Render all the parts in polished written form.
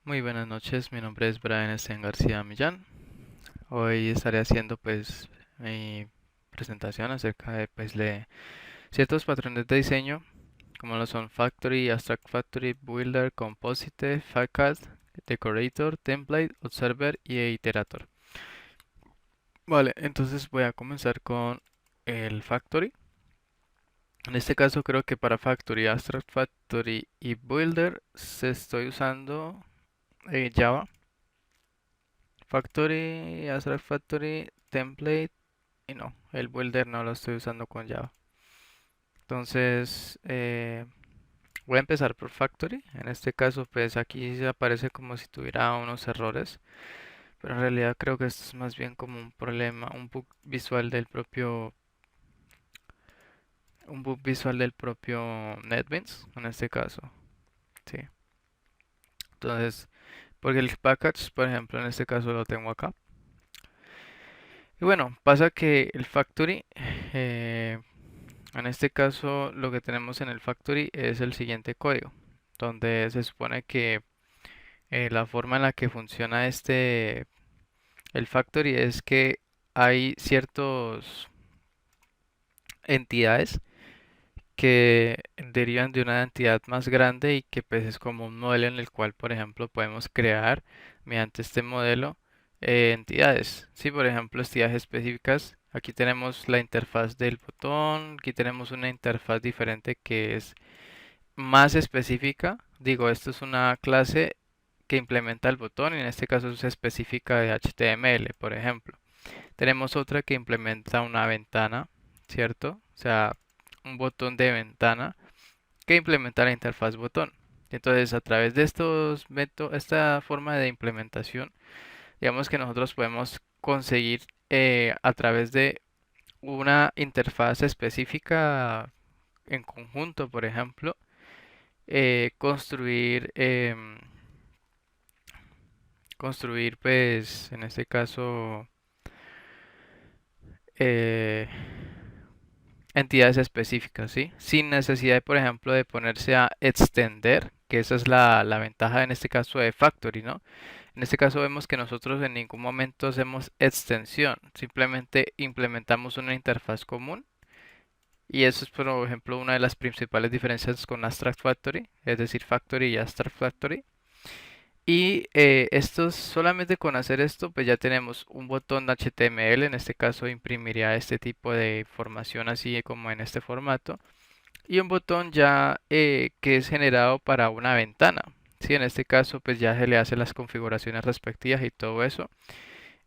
Muy buenas noches, mi nombre es Brian Esteban García Millán. Hoy estaré haciendo mi presentación acerca de ciertos patrones de diseño como lo son Factory, Abstract Factory, Builder, Composite, FACAD, Decorator, Template, Observer y Iterator. Vale, entonces voy a comenzar con el Factory. En este caso creo que para Factory, Abstract Factory y Builder se estoy usando Java. Factory, Abstract Factory, Template y no, el Builder no lo estoy usando con Java. Entonces, voy a empezar por Factory. En este caso, pues aquí se aparece como si tuviera unos errores, pero en realidad creo que esto es más bien como un problema, un bug visual del propio NetBeans, en este caso. Sí. Entonces, porque el package, por ejemplo, en este caso lo tengo acá. Y bueno, pasa que el Factory eh, en este caso, lo que tenemos en el factory es el siguiente código, donde se supone que la forma en la que funciona el factory es que hay ciertas entidades que derivan de una entidad más grande y que pues es como un modelo en el cual, por ejemplo, podemos crear mediante este modelo entidades. Sí, por ejemplo, entidades específicas. Aquí tenemos la interfaz del botón, aquí tenemos una interfaz diferente que es más específica. Digo, esto es una clase que implementa el botón y en este caso es específica de HTML, por ejemplo. Tenemos otra que implementa una ventana, ¿cierto? O sea, un botón de ventana que implementa la interfaz botón. Entonces, a través de esta forma de implementación, digamos que nosotros podemos conseguir a través de una interfaz específica en conjunto, por ejemplo, construir, pues, en este caso, eh, entidades específicas, ¿sí? Sin necesidad, por ejemplo, de ponerse a extender, que esa es la ventaja en este caso de Factory, ¿no? En este caso vemos que nosotros en ningún momento hacemos extensión, simplemente implementamos una interfaz común y eso es, por ejemplo, una de las principales diferencias con Abstract Factory, es decir, Factory y Abstract Factory. Y esto solamente con hacer esto, pues ya tenemos un botón HTML, en este caso imprimiría este tipo de información así como en este formato, y un botón ya que es generado para una ventana. Sí, en este caso, pues ya se le hace las configuraciones respectivas y todo eso.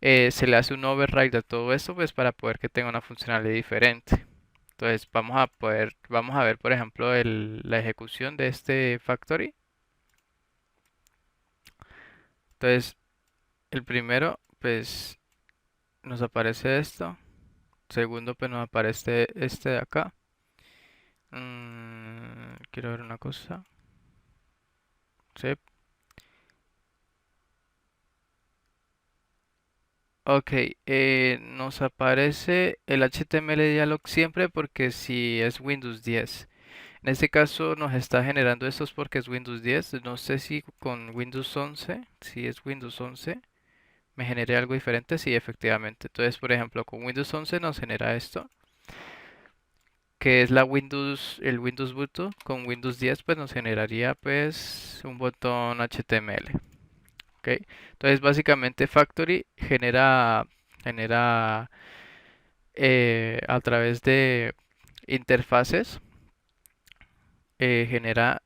Se le hace un override a todo esto, pues para poder que tenga una funcionalidad diferente. Entonces vamos a ver, por ejemplo, la ejecución de este factory. Entonces, el primero, pues nos aparece esto. Segundo, pues nos aparece este de acá. Quiero ver una cosa. Sí. Ok, nos aparece el HTML dialog siempre porque si es Windows 10. En este caso nos está generando estos porque es Windows 10. No sé si con Windows 11, si es Windows 11, me genere algo diferente. Sí, efectivamente. Entonces, por ejemplo, con Windows 11 nos genera esto, que es el Windows button. Con Windows 10 pues nos generaría pues un botón HTML. ¿Ok? Entonces básicamente Factory genera a través de interfaces, genera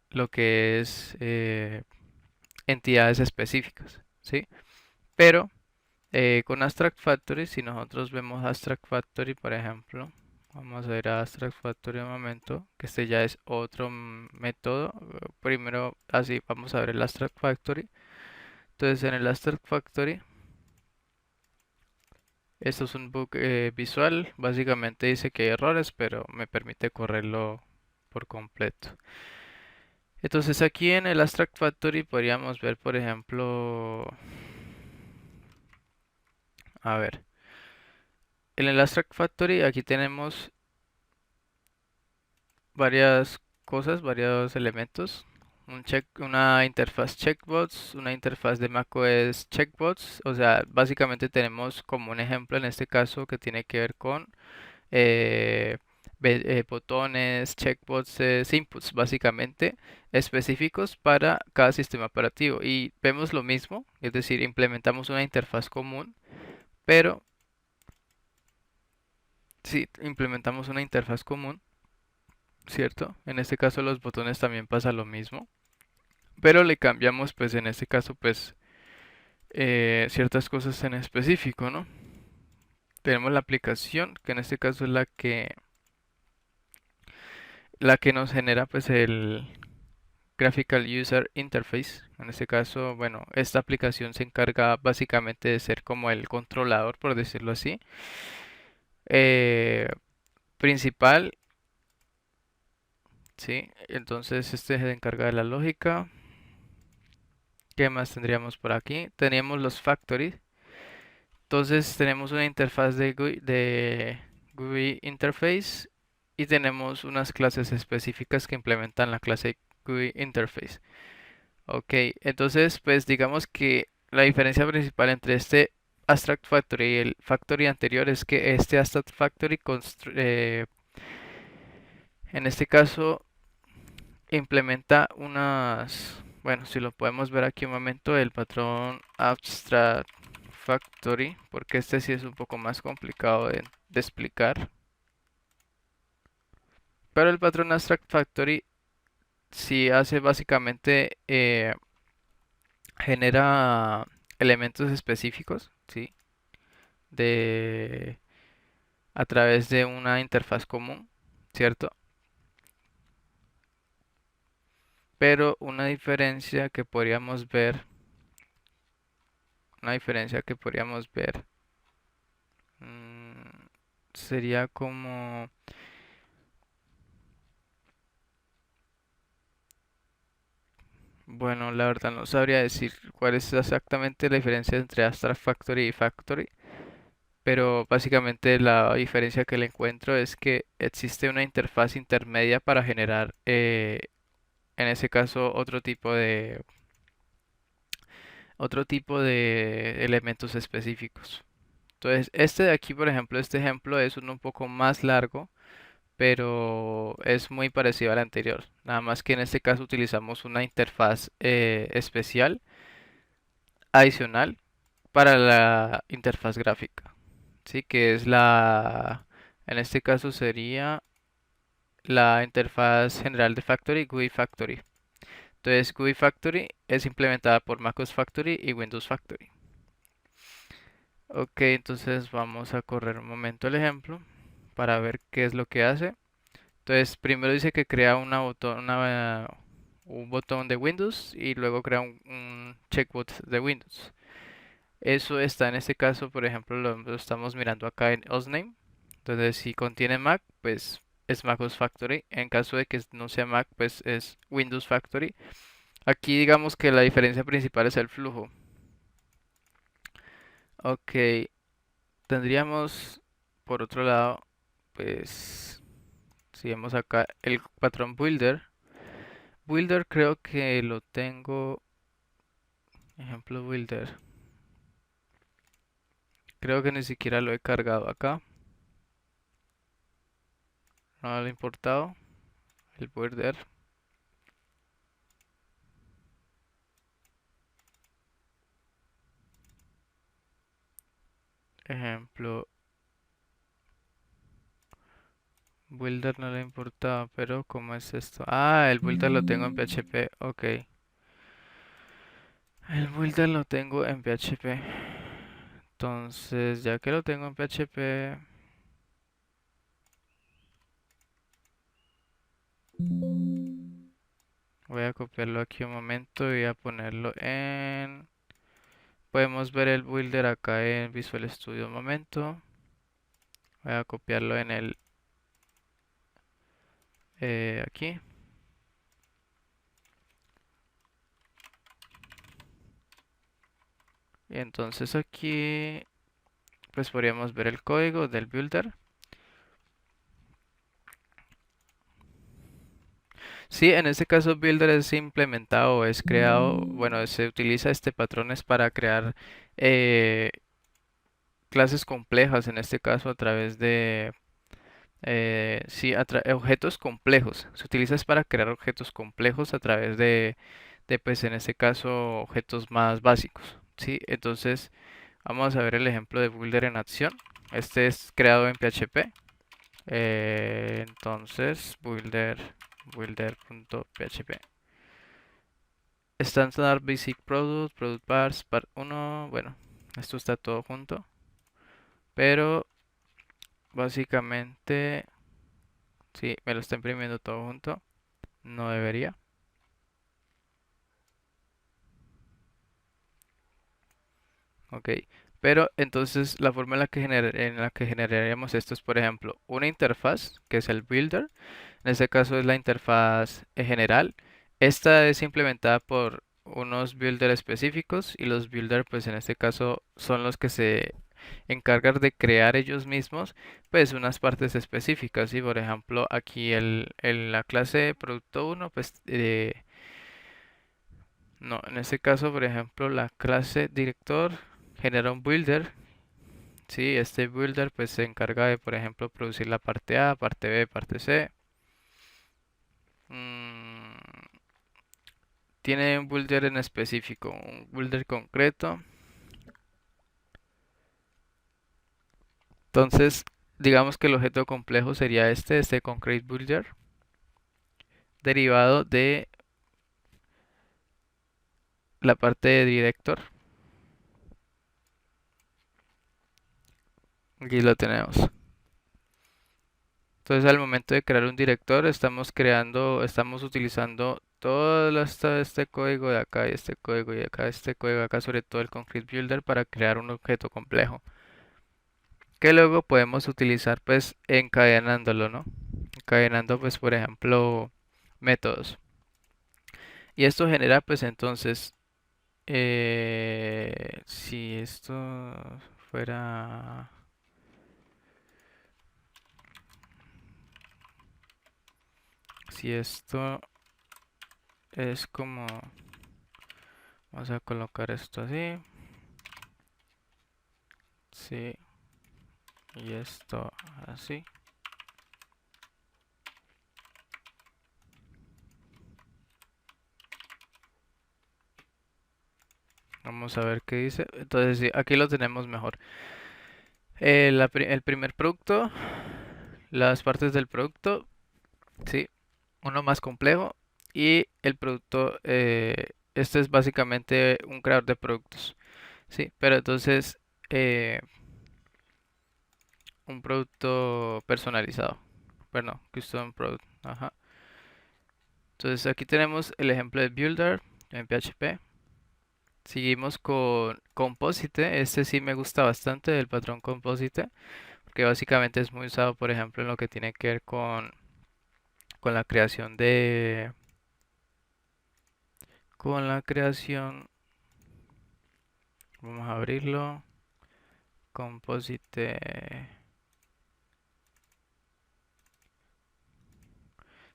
lo que es entidades específicas, ¿sí? Pero con Abstract Factory, si nosotros vemos Abstract Factory, por ejemplo, vamos a ir a Abstract Factory un momento, que este ya es otro método. Primero, así, vamos a ver el Abstract Factory. Entonces, en el Abstract Factory, esto es un bug visual. Básicamente dice que hay errores, pero me permite correrlo por completo. Entonces, aquí en el Abstract Factory podríamos ver, por ejemplo, a ver, en el Abstract Factory aquí tenemos varias cosas, varios elementos. una interfaz checkbox, una interfaz de macOS checkbox. O sea, básicamente tenemos como un ejemplo en este caso que tiene que ver con eh, botones, checkboxes, inputs básicamente específicos para cada sistema operativo. Y vemos lo mismo, es decir, implementamos una interfaz común, pero si implementamos una interfaz común, ¿cierto? En este caso los botones también pasa lo mismo, pero le cambiamos pues en este caso pues ciertas cosas en específico, ¿no? Tenemos la aplicación, que en este caso es la que nos genera pues el Graphical User Interface. En este caso, bueno, esta aplicación se encarga básicamente de ser como el controlador, por decirlo así, eh, principal, ¿sí? Entonces este se encarga de la lógica. ¿Qué más tendríamos por aquí? Teníamos los factories. Entonces tenemos una interfaz de GUI interface y tenemos unas clases específicas que implementan la clase GUI interface. Ok, entonces pues digamos que la diferencia principal entre este Abstract Factory y el Factory anterior es que este Abstract Factory en este caso implementa bueno, si lo podemos ver aquí un momento, el patrón Abstract Factory, porque este sí es un poco más complicado de explicar. Pero el patrón Abstract Factory sí hace básicamente, genera elementos específicos, ¿sí? De, a través de una interfaz común, ¿cierto? Pero una diferencia que podríamos ver, mm, sería como, bueno, la verdad no sabría decir cuál es exactamente la diferencia entre Abstract Factory y Factory, pero básicamente la diferencia que le encuentro es que existe una interfaz intermedia para generar, en ese caso, otro tipo de elementos específicos. Entonces, este de aquí, por ejemplo, este ejemplo es un poco más largo, pero es muy parecido al anterior. Nada más que en este caso utilizamos una interfaz especial, adicional, para la interfaz gráfica. Sí, que es en este caso sería la interfaz general de Factory, GUI Factory. Entonces, GUI Factory es implementada por MacOS Factory y Windows Factory. Ok, entonces vamos a correr un momento el ejemplo para ver qué es lo que hace. Entonces, primero dice que crea un botón de Windows y luego crea un checkbox de Windows. Eso está en este caso, por ejemplo, lo estamos mirando acá en hostname. Entonces, si contiene Mac, pues es MacOS Factory. En caso de que no sea Mac, pues es Windows Factory. Aquí digamos que la diferencia principal es el flujo. Ok, tendríamos por otro lado, pues si vemos acá el patrón Builder. Builder creo que lo tengo, ejemplo Builder. Creo que ni siquiera lo he cargado acá. No lo he importado. El Builder. Ejemplo Builder no le he importado, pero ¿cómo es esto? Ah, el Builder lo tengo en PHP. Ok. El Builder lo tengo en PHP. Entonces, ya que lo tengo en PHP, voy a copiarlo aquí un momento y voy a ponerlo en... Podemos ver el Builder acá en Visual Studio un momento. Voy a copiarlo en aquí. Y entonces aquí pues podríamos ver el código del builder. Sí, en este caso Builder es implementado o es creado, bueno, se utiliza este patrones para crear eh, clases complejas, en este caso a través de, sí, objetos complejos. Se utiliza es para crear objetos complejos a través de, pues en este caso, objetos más básicos, ¿sí? Entonces, vamos a ver el ejemplo de Builder en acción. Este es creado en PHP. Entonces, builder.php. Standard Basic Product, Product Parts, Part 1. Bueno, esto está todo junto. Pero básicamente, sí, me lo está imprimiendo todo junto. No debería. Ok. Pero entonces la forma en la que generaríamos esto es, por ejemplo, una interfaz, que es el builder. En este caso es la interfaz general. Esta es implementada por unos builders específicos y los builders, pues en este caso, son los que se encargan de crear ellos mismos, pues unas partes específicas. Y por ejemplo, aquí la clase producto uno pues no, en este caso, por ejemplo, la clase director genera un builder. Sí, este builder pues se encarga de, por ejemplo, producir la parte A, parte B, parte C. Mm, tiene un builder en específico, un builder concreto. Entonces, digamos que el objeto complejo sería este concrete builder, derivado de la parte de director. Aquí lo tenemos. Entonces, al momento de crear un director, estamos utilizando todo este código de acá y este código y de acá, este código de acá, sobre todo el concrete builder para crear un objeto complejo, que luego podemos utilizar pues encadenándolo, ¿no? Encadenando pues por ejemplo métodos. Y esto genera pues entonces, si esto fuera, si esto es como, vamos a colocar esto así, sí, y esto así. Vamos a ver qué dice. Entonces sí, aquí lo tenemos mejor. El primer producto, las partes del producto, sí, uno más complejo y el producto, este es básicamente un creador de productos, sí, pero entonces un producto personalizado, bueno, custom product, ajá. Entonces aquí tenemos el ejemplo de Builder en PHP. Seguimos con Composite, este sí me gusta bastante, el patrón Composite, porque básicamente es muy usado, por ejemplo, en lo que tiene que ver con la creación con la creación, vamos a abrirlo, Composite.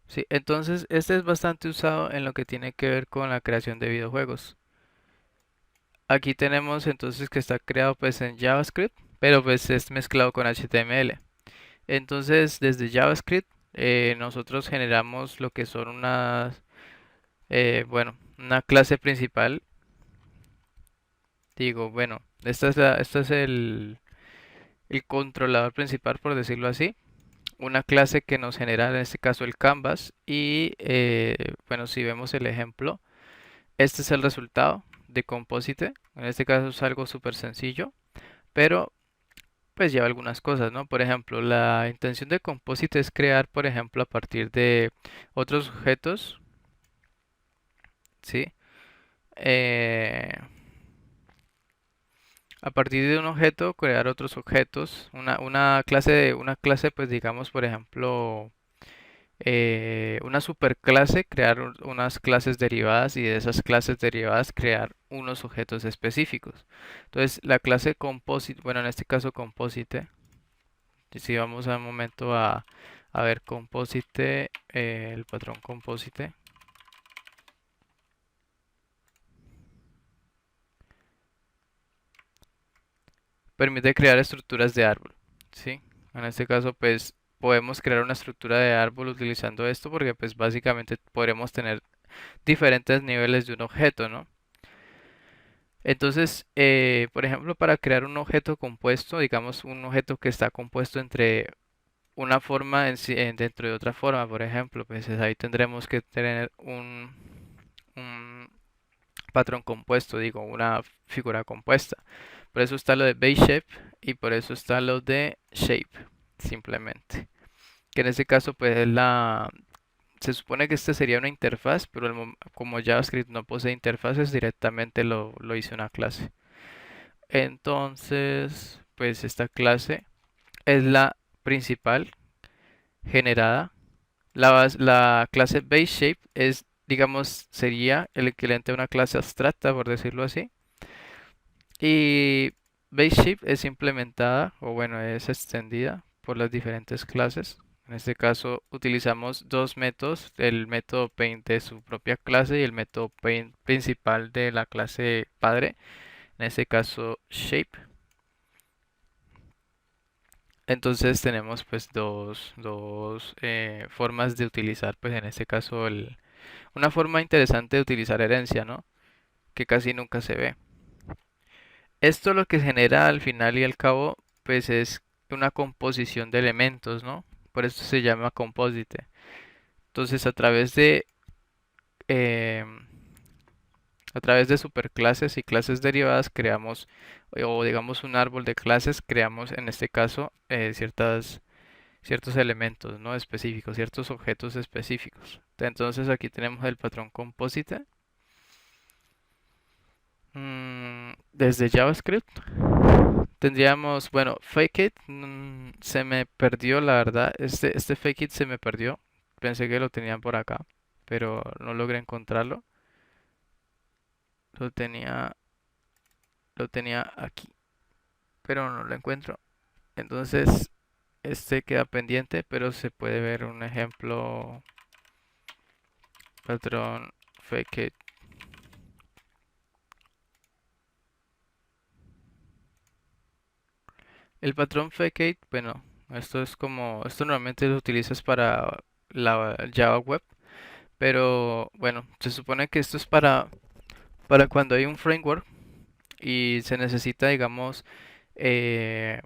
Sí, entonces este es bastante usado en lo que tiene que ver con la creación de videojuegos. Aquí tenemos entonces que está creado pues en JavaScript, pero pues es mezclado con HTML. Entonces desde JavaScript nosotros generamos lo que son bueno, una clase principal. Digo, bueno, esta es el controlador principal por decirlo así. Una clase que nos genera en este caso el canvas y bueno, si vemos el ejemplo, este es el resultado de Composite. En este caso es algo súper sencillo, pero pues lleva algunas cosas, ¿no? Por ejemplo, la intención de Composite es crear, por ejemplo, a partir de otros objetos, ¿sí? Eh, a partir de un objeto, crear otros objetos, una clase, pues digamos, por ejemplo, una superclase, crear unas clases derivadas y de esas clases derivadas crear unos objetos específicos. Entonces, la clase composite, bueno, en este caso composite, si vamos a un momento a A ver, composite, el patrón composite. Permite crear estructuras de árbol, ¿sí? En este caso, pues podemos crear una estructura de árbol utilizando esto porque pues básicamente podremos tener diferentes niveles de un objeto, ¿no? Entonces, por ejemplo, para crear un objeto compuesto, digamos un objeto que está compuesto entre una forma dentro de otra forma, por ejemplo, pues ahí tendremos que tener un patrón compuesto, digo, una figura compuesta. Por eso está lo de base shape y por eso está lo de shape, simplemente. Que en este caso, pues se supone que esta sería una interfaz, pero como JavaScript no posee interfaces, directamente lo hice una clase. Entonces, pues esta clase es la principal generada. La clase BaseShape es, digamos, sería el equivalente a una clase abstracta, por decirlo así. Y BaseShape es implementada, o bueno, es extendida por las diferentes clases. En este caso utilizamos dos métodos, el método paint de su propia clase y el método paint principal de la clase padre, en este caso shape. Entonces tenemos pues dos formas de utilizar pues en este caso una forma interesante de utilizar herencia, ¿no? Que casi nunca se ve. Esto lo que genera al final y al cabo, pues es una composición de elementos, ¿no? Por eso se llama composite. Entonces, em, a través de superclases y clases derivadas creamos, o digamos un árbol de clases, creamos en este caso ciertos elementos, ¿no? Específicos, ciertos objetos específicos. Entonces aquí tenemos el patrón composite. Desde JavaScript. Tendríamos, bueno, fake it, se me perdió la verdad, este fake it se me perdió, pensé que lo tenían por acá, pero no logré encontrarlo, lo tenía, lo tenía aquí, pero no lo encuentro, entonces este queda pendiente, pero se puede ver un ejemplo, patrón fake it. El patrón fake it, bueno, esto normalmente lo utilizas para la Java web, pero bueno, se supone que esto es para cuando hay un framework y se necesita, digamos, eh,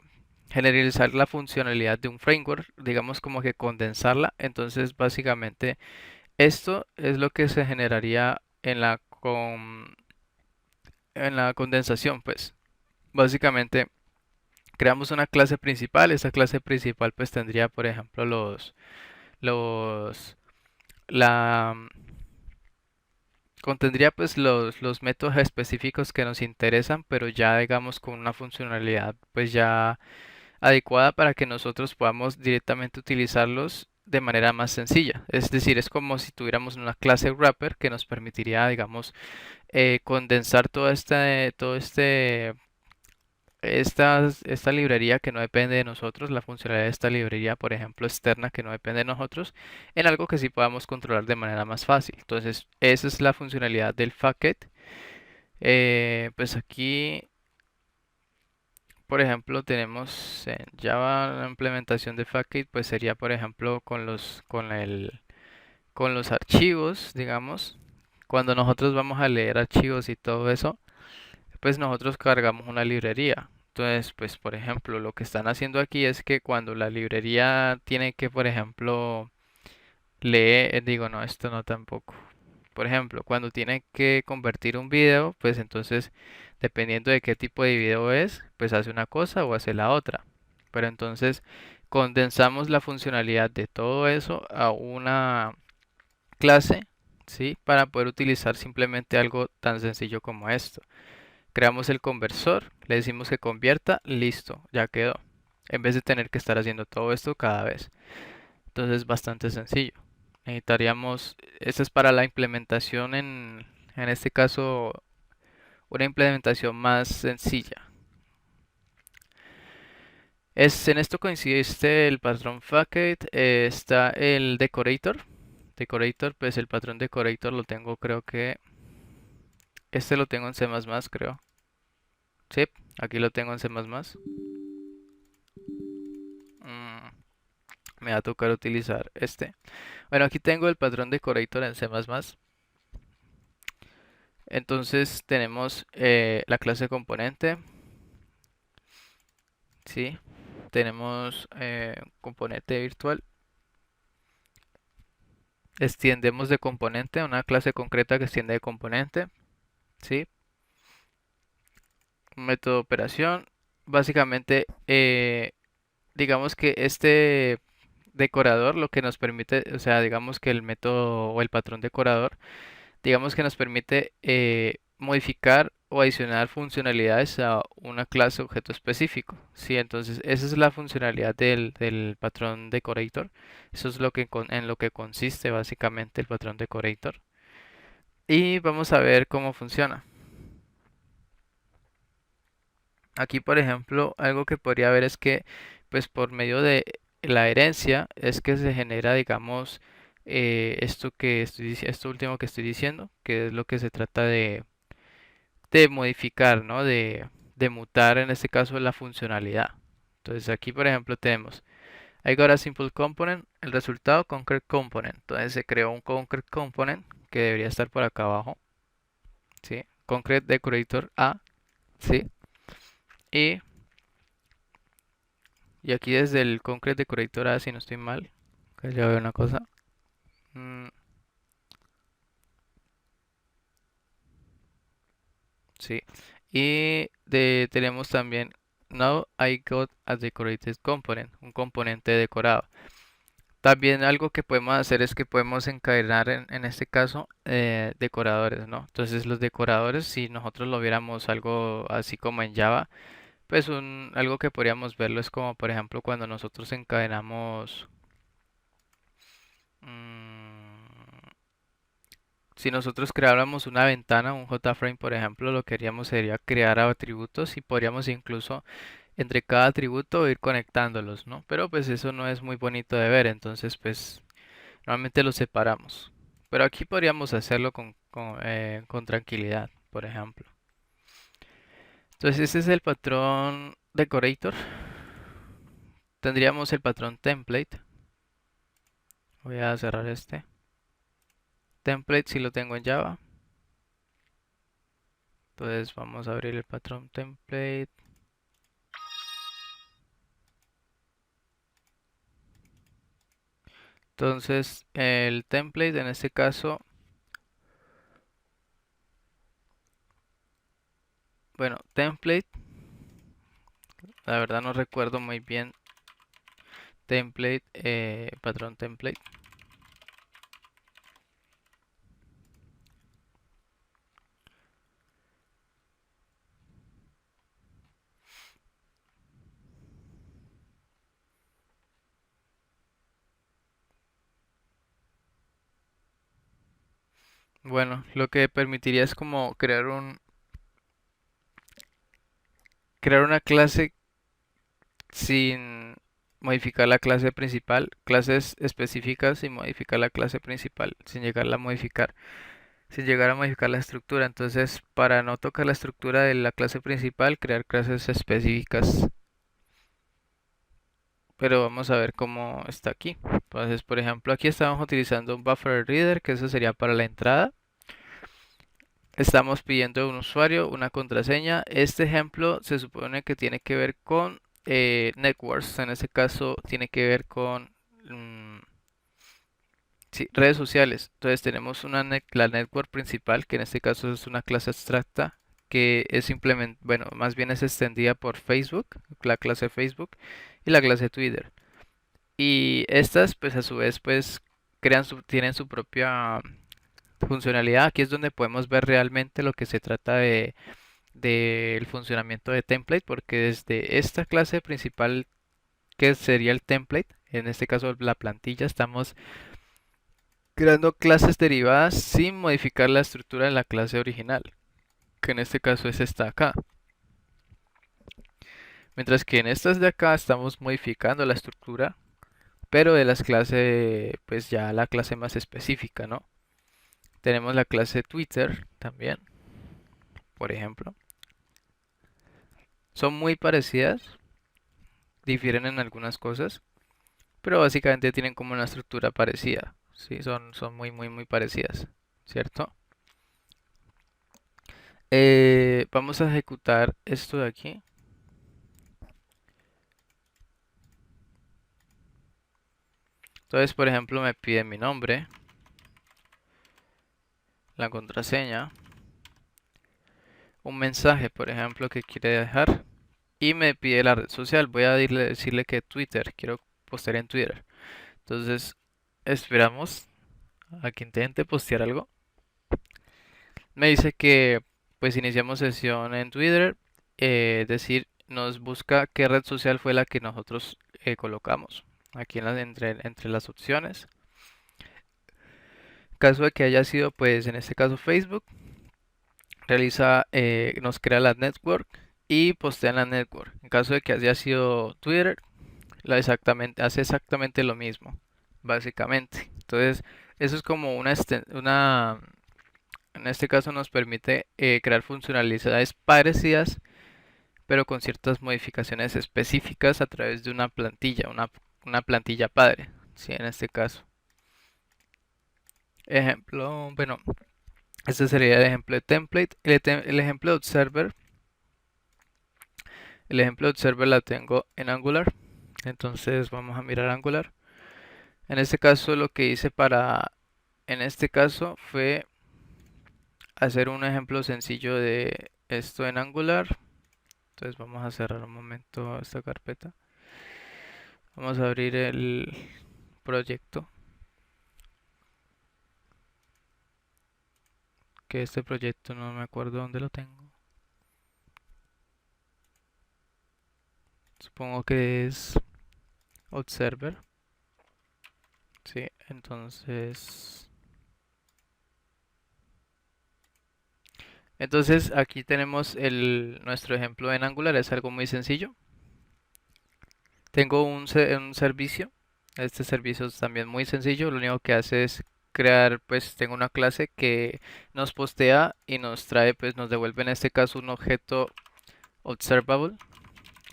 generalizar la funcionalidad de un framework, digamos como que condensarla. Entonces, básicamente, esto es lo que se generaría en la condensación, pues. Básicamente, creamos una clase principal. Esa clase principal, pues, tendría, por ejemplo, los, la, contendría pues los métodos específicos que nos interesan, pero ya digamos con una funcionalidad pues ya adecuada para que nosotros podamos directamente utilizarlos de manera más sencilla. Es decir, es como si tuviéramos una clase wrapper que nos permitiría, digamos, condensar esta librería que no depende de nosotros, la funcionalidad de esta librería, por ejemplo, externa que no depende de nosotros, en algo que sí podamos controlar de manera más fácil. Entonces, esa es la funcionalidad del Facket. Pues aquí, por ejemplo, tenemos en Java la implementación de Facket, pues sería, por ejemplo, con los archivos, digamos. Cuando nosotros vamos a leer archivos y todo eso, pues nosotros cargamos una librería. Entonces, pues por ejemplo, lo que están haciendo aquí es que cuando la librería tiene que, por ejemplo, leer, digo, no, esto no tampoco. Por ejemplo, cuando tiene que convertir un video, pues entonces, dependiendo de qué tipo de video es, pues hace una cosa o hace la otra. Pero entonces, condensamos la funcionalidad de todo eso a una clase, ¿sí? Para poder utilizar simplemente algo tan sencillo como esto. Creamos el conversor, le decimos que convierta, listo, ya quedó. En vez de tener que estar haciendo todo esto cada vez. Entonces es bastante sencillo. Necesitaríamos, esta es para la implementación en este caso, una implementación más sencilla. En esto consiste el patrón facade, está el decorator. Decorator, pues el patrón decorator lo tengo, creo que este lo tengo en C++, creo. Sí, aquí lo tengo en C++. Mm, Me va a tocar utilizar este. Bueno, aquí tengo el patrón decorator en C++. Entonces tenemos la clase componente, ¿sí? Tenemos componente virtual. Extiendemos de componente, una clase concreta que extiende de componente, ¿sí? Un método de operación. Básicamente, digamos que este decorador lo que nos permite, o sea, digamos que el método o el patrón decorador, digamos que nos permite modificar o adicionar funcionalidades a una clase objeto específico. Sí, entonces esa es la funcionalidad del patrón decorator. Eso es lo que en lo que consiste básicamente el patrón decorator. Y vamos a ver cómo funciona. Aquí, por ejemplo, algo que podría ver es que, pues por medio de la herencia, es que se genera, digamos, esto último que estoy diciendo, que es lo que se trata de modificar, ¿no? De mutar, en este caso, la funcionalidad. Entonces, aquí, por ejemplo, tenemos I got a simple component, el resultado concrete component. Entonces, se creó un concrete component que debería estar por acá abajo, ¿sí? Concrete decorator A, ¿sí? Y Y aquí desde el Concrete Decorator A, si no estoy mal, que ya veo una cosa. Mm, sí. Tenemos también Now I got a decorated component, un componente decorado. También algo que podemos hacer es que podemos encadenar en este caso decoradores, ¿no? Entonces los decoradores, si nosotros lo viéramos algo así como en Java, pues algo que podríamos verlo es como por ejemplo cuando nosotros encadenamos mm, si nosotros creáramos una ventana, un JFrame, por ejemplo, lo que haríamos sería crear atributos y podríamos incluso entre cada atributo ir conectándolos, ¿no? Pero pues eso no es muy bonito de ver, entonces pues normalmente los separamos. Pero aquí podríamos hacerlo con tranquilidad, por ejemplo. Entonces este es el patrón decorator. Tendríamos el patrón template. Voy a cerrar este. Template si lo tengo en Java. Entonces vamos a abrir el patrón template. Entonces, el template en este caso, bueno, template, la verdad no recuerdo muy bien template, patrón template. Bueno, lo que permitiría es como crear una clase sin modificar la clase principal, clases específicas sin modificar la clase principal, sin llegar a modificar la estructura. Entonces, para no tocar la estructura de la clase principal, crear clases específicas. Pero vamos a ver cómo está aquí. Entonces, por ejemplo, aquí estamos utilizando un buffer reader, que eso sería para la entrada. Estamos pidiendo un usuario, una contraseña. Este ejemplo se supone que tiene que ver con networks. En este caso, tiene que ver con sí, redes sociales. Entonces, tenemos la network principal, que en este caso es una clase abstracta, que es simplemente, bueno, más bien es extendida por Facebook, la clase Facebook y la clase Twitter. Y estas, pues a su vez, pues tienen su propia funcionalidad. Aquí es donde podemos ver realmente lo que se trata del funcionamiento de template, porque desde esta clase principal, que sería el template, en este caso la plantilla, estamos creando clases derivadas sin modificar la estructura de la clase original, que en este caso es esta acá. Mientras que en estas de acá estamos modificando la estructura, pero de las clases, pues ya la clase más específica, ¿no? Tenemos la clase Twitter también, por ejemplo. Son muy parecidas, difieren en algunas cosas, pero básicamente tienen como una estructura parecida. Sí, son muy parecidas, ¿cierto? Vamos a ejecutar esto de aquí. Entonces, por ejemplo, me pide mi nombre, la contraseña, un mensaje, por ejemplo, que quiere dejar y me pide la red social. Voy a decirle que Twitter, quiero postear en Twitter. Entonces, esperamos a que intente postear algo. Me dice que pues iniciamos sesión en Twitter, es decir, nos busca qué red social fue la que nosotros colocamos aquí entre las opciones. Caso de que haya sido pues en este caso Facebook, nos crea la network y postea en la network. En caso de que haya sido Twitter, hace exactamente lo mismo, básicamente. Entonces, eso es como en este caso nos permite crear funcionalidades parecidas, pero con ciertas modificaciones específicas a través de una plantilla, una plantilla padre, ¿sí? En este caso. Ejemplo, bueno, este sería el ejemplo de template. El ejemplo de observer, el ejemplo de observer la tengo en Angular. Entonces vamos a mirar Angular. En este caso en este caso fue hacer un ejemplo sencillo de esto en Angular. Entonces vamos a cerrar un momento esta carpeta. Vamos a abrir el proyecto. Que este proyecto no me acuerdo dónde lo tengo. Supongo que es Observer. Sí, entonces aquí tenemos nuestro ejemplo en Angular. Es algo muy sencillo. Tengo un servicio. Este servicio es también muy sencillo. Lo único que hace es crear, pues tengo una clase que nos postea y nos trae, pues nos devuelve en este caso un objeto observable.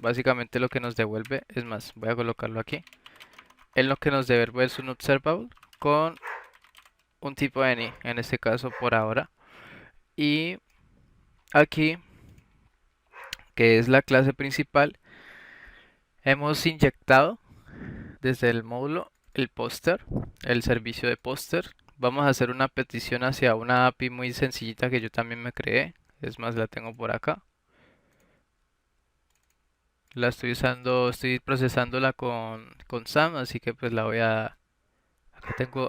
Básicamente lo que nos devuelve, es más, voy a colocarlo aquí. En lo que nos devuelve es un observable con un tipo any, en este caso por ahora. Y aquí, que es la clase principal, hemos inyectado desde el módulo el póster, el servicio de póster. Vamos a hacer una petición hacia una API muy sencillita que yo también me creé. Es más, la tengo por acá. La estoy usando, estoy procesándola con SAM, así que pues la voy a...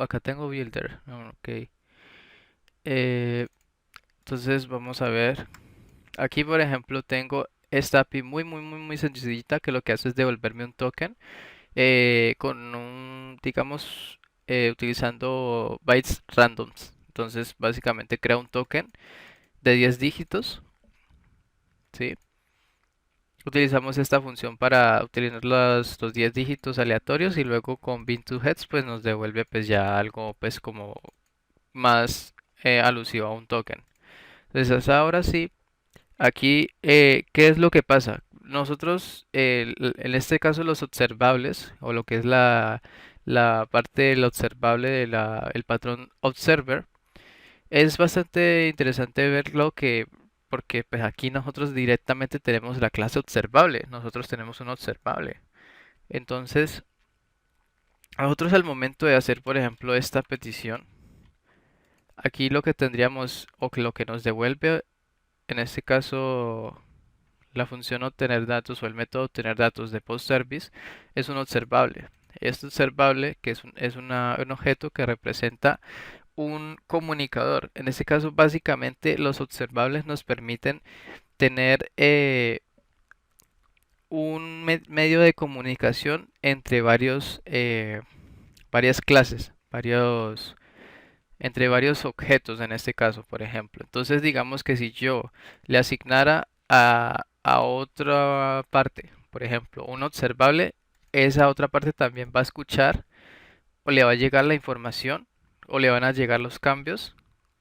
Acá tengo Builder. Ok. Eh, entonces vamos a ver. Aquí por ejemplo tengo esta API muy sencillita que lo que hace es devolverme un token con digamos, utilizando bytes randoms. Entonces básicamente crea un token de 10 dígitos, ¿sí? Utilizamos esta función para utilizar los 10 dígitos aleatorios y luego con bin to heads pues nos devuelve pues ya algo pues como más alusivo a un token. Entonces ahora sí. Aquí, ¿qué es lo que pasa? Nosotros, en este caso, los observables, o lo que es la parte del observable el patrón observer, es bastante interesante verlo porque pues aquí nosotros directamente tenemos la clase observable, nosotros tenemos un observable. Entonces, nosotros al momento de hacer, por ejemplo, esta petición, aquí lo que tendríamos, o que lo que nos devuelve, en este caso la función obtener datos o el método obtener datos de PostService es un observable. Este observable que un objeto que representa un comunicador. En este caso, básicamente, los observables nos permiten tener un medio de comunicación entre varias clases, entre varios objetos en este caso, por ejemplo. Entonces, digamos que si yo le asignara a otra parte, por ejemplo, un observable, esa otra parte también va a escuchar o le va a llegar la información o le van a llegar los cambios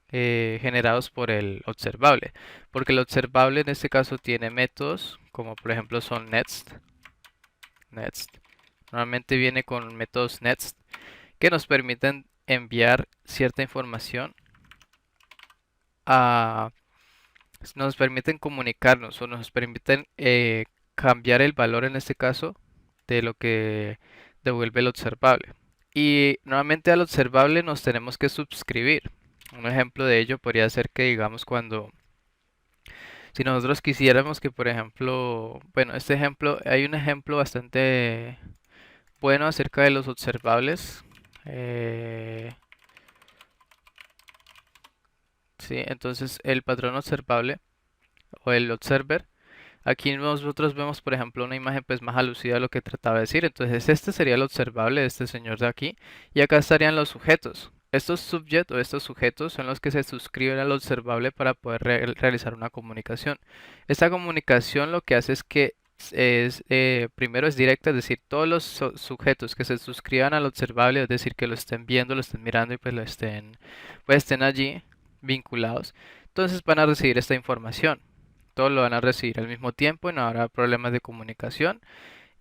generados por el observable. Porque el observable en este caso tiene métodos como por ejemplo son next. Normalmente viene con métodos next que nos permiten enviar cierta información a... nos permiten comunicarnos o nos permiten cambiar el valor en este caso de lo que devuelve el observable. Y nuevamente al observable nos tenemos que suscribir. Un ejemplo de ello podría ser que digamos cuando si nosotros quisiéramos que por ejemplo, bueno, este ejemplo, hay un ejemplo bastante bueno acerca de los observables. Eh, sí, entonces el patrón observable o el observer. Aquí nosotros vemos, por ejemplo, una imagen pues más alusiva a lo que trataba de decir. Entonces este sería el observable de este señor de aquí. Y acá estarían los sujetos. Estos subject o estos sujetos son los que se suscriben al observable para poder realizar una comunicación. Esta comunicación lo que hace es que primero es directa, es decir, todos los sujetos que se suscriban al observable, es decir, que lo estén viendo, lo estén mirando y pues estén allí vinculados, entonces van a recibir esta información. Todos lo van a recibir al mismo tiempo y no habrá problemas de comunicación.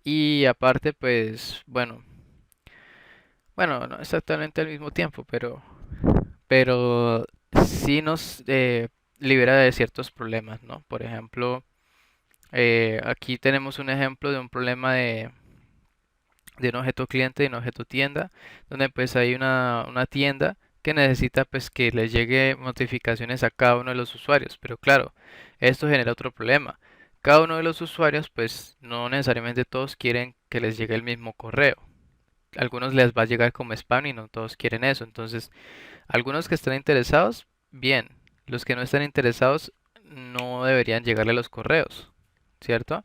Y aparte, pues, bueno, no exactamente al mismo tiempo, pero sí nos libera de ciertos problemas, ¿no? Por ejemplo, aquí tenemos un ejemplo de un problema de un objeto cliente y un objeto tienda, donde pues hay una tienda que necesita pues que le llegue notificaciones a cada uno de los usuarios, pero claro, esto genera otro problema. Cada uno de los usuarios pues no necesariamente todos quieren que les llegue el mismo correo. Algunos les va a llegar como spam y no todos quieren eso. Entonces, algunos que están interesados, bien. Los que no están interesados no deberían llegarle los correos, ¿cierto?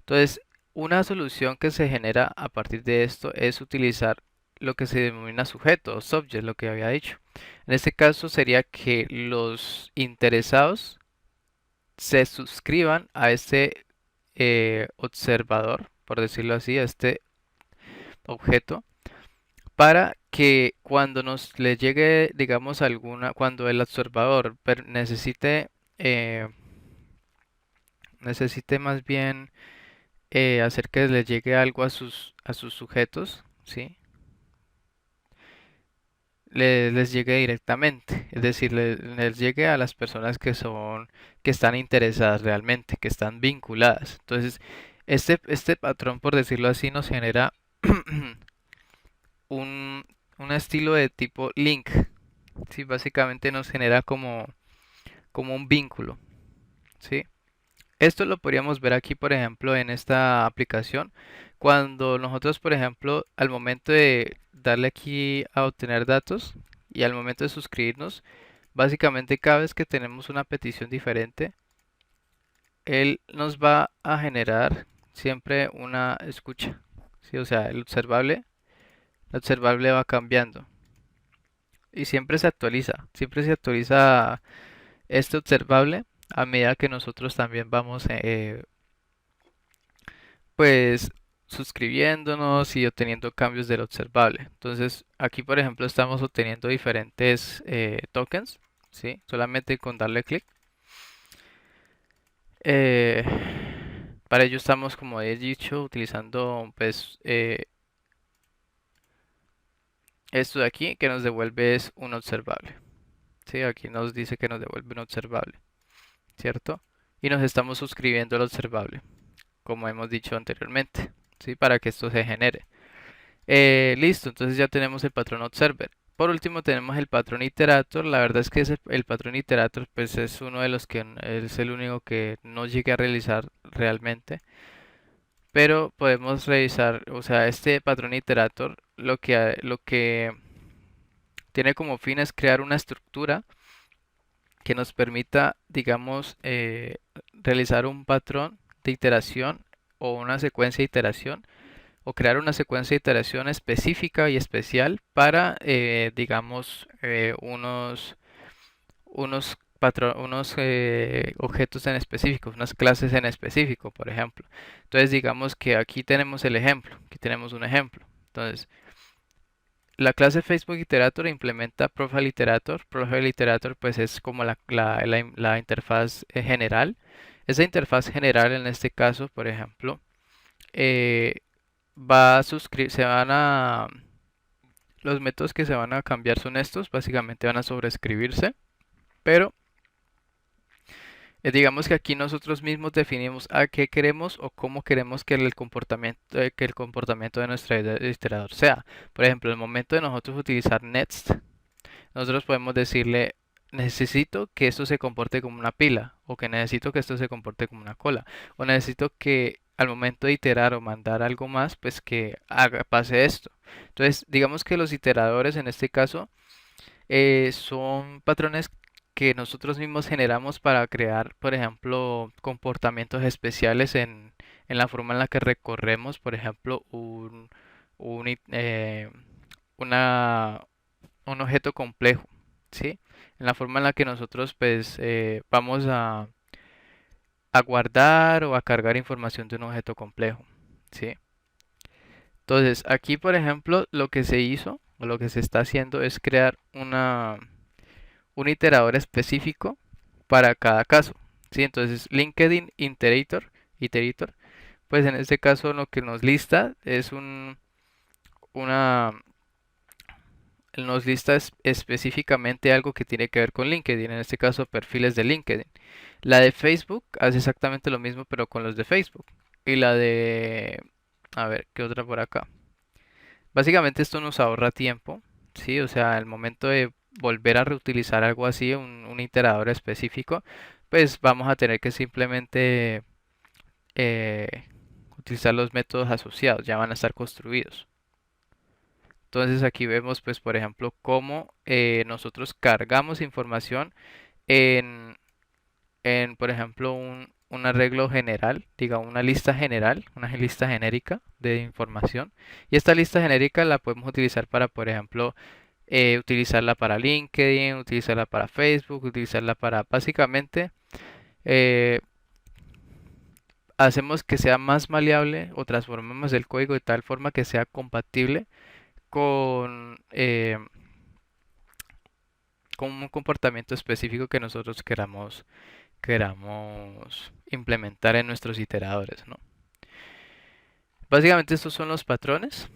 Entonces, una solución que se genera a partir de esto es utilizar lo que se denomina sujeto o subject, lo que había dicho. En este caso sería que los interesados se suscriban a este observador, por decirlo así, a este objeto, para que cuando nos le llegue, digamos, cuando el observador eh, necesite más bien hacer que les llegue algo a sus sujetos, ¿sí? Les llegue directamente, es decir, les llegue a las personas que están interesadas realmente, que están vinculadas. Entonces, este patrón, por decirlo así, nos genera un, un estilo de tipo link, ¿sí? Básicamente nos genera como un vínculo, ¿sí? Esto lo podríamos ver aquí, por ejemplo, en esta aplicación. Cuando nosotros, por ejemplo, al momento de darle aquí a obtener datos y al momento de suscribirnos, básicamente cada vez que tenemos una petición diferente, él nos va a generar siempre una escucha. ¿Sí? O sea, el observable va cambiando y siempre se actualiza este observable a medida que nosotros también vamos pues suscribiéndonos y obteniendo cambios del observable. Entonces aquí por ejemplo estamos obteniendo diferentes tokens, ¿sí? Solamente con darle clic. Eh, para ello estamos, como he dicho, utilizando pues esto de aquí que nos devuelve es un observable. ¿Sí? Aquí nos dice que nos devuelve un observable, ¿cierto? Y nos estamos suscribiendo al observable, como hemos dicho anteriormente, ¿sí? Para que esto se genere. Listo, entonces ya tenemos el patrón observer. Por último tenemos el patrón iterator. La verdad es que el patrón iterator pues es uno de los que es el único que no llegué a realizar realmente. Pero podemos revisar, o sea, este patrón iterator lo que tiene como fin es crear una estructura que nos permita, digamos, realizar un patrón de iteración o una secuencia de iteración o crear una secuencia de iteración específica y especial para, digamos, unos unos objetos en específico, unas clases en específico, por ejemplo. Entonces, digamos que aquí tenemos el ejemplo, aquí tenemos un ejemplo. Entonces, la clase Facebook Iterator implementa Profile Iterator. Profile Iterator pues es como la interfaz general. Esa interfaz general en este caso, por ejemplo, eh, se van a, los métodos que se van a cambiar son estos, básicamente van a sobreescribirse, pero digamos que aquí nosotros mismos definimos a qué queremos o cómo queremos que el comportamiento de nuestro iterador sea. Por ejemplo, en el momento de nosotros utilizar next, nosotros podemos decirle, necesito que esto se comporte como una pila, o que necesito que esto se comporte como una cola, o necesito que al momento de iterar o mandar algo más, pues que pase esto. Entonces, digamos que los iteradores en este caso son patrones que nosotros mismos generamos para crear, por ejemplo, comportamientos especiales en la forma en la que recorremos, por ejemplo, un, it- eh, una, un objeto complejo, ¿sí? En la forma en la que nosotros pues vamos a guardar o a cargar información de un objeto complejo, ¿sí? Entonces, aquí, por ejemplo, lo que se hizo o lo que se está haciendo es crear un iterador específico para cada caso, ¿sí? Entonces, LinkedIn Iterator, pues en este caso lo que nos lista es una, nos lista específicamente algo que tiene que ver con LinkedIn, en este caso perfiles de LinkedIn. La de Facebook hace exactamente lo mismo, pero con los de Facebook. Y la de, a ver, ¿qué otra por acá? Básicamente esto nos ahorra tiempo, ¿sí? O sea, al momento de volver a reutilizar algo así, un iterador específico, pues vamos a tener que simplemente eh, utilizar los métodos asociados, ya van a estar construidos. Entonces aquí vemos, pues, por ejemplo, cómo nosotros cargamos información en, por ejemplo, un arreglo general, diga, una lista general, una lista genérica de información. Y esta lista genérica la podemos utilizar para, por ejemplo, utilizarla para LinkedIn, utilizarla para Facebook, utilizarla para, básicamente, eh, hacemos que sea más maleable o transformamos el código de tal forma que sea compatible con, con un comportamiento específico que nosotros queramos implementar en nuestros iteradores, ¿no? Básicamente estos son los patrones.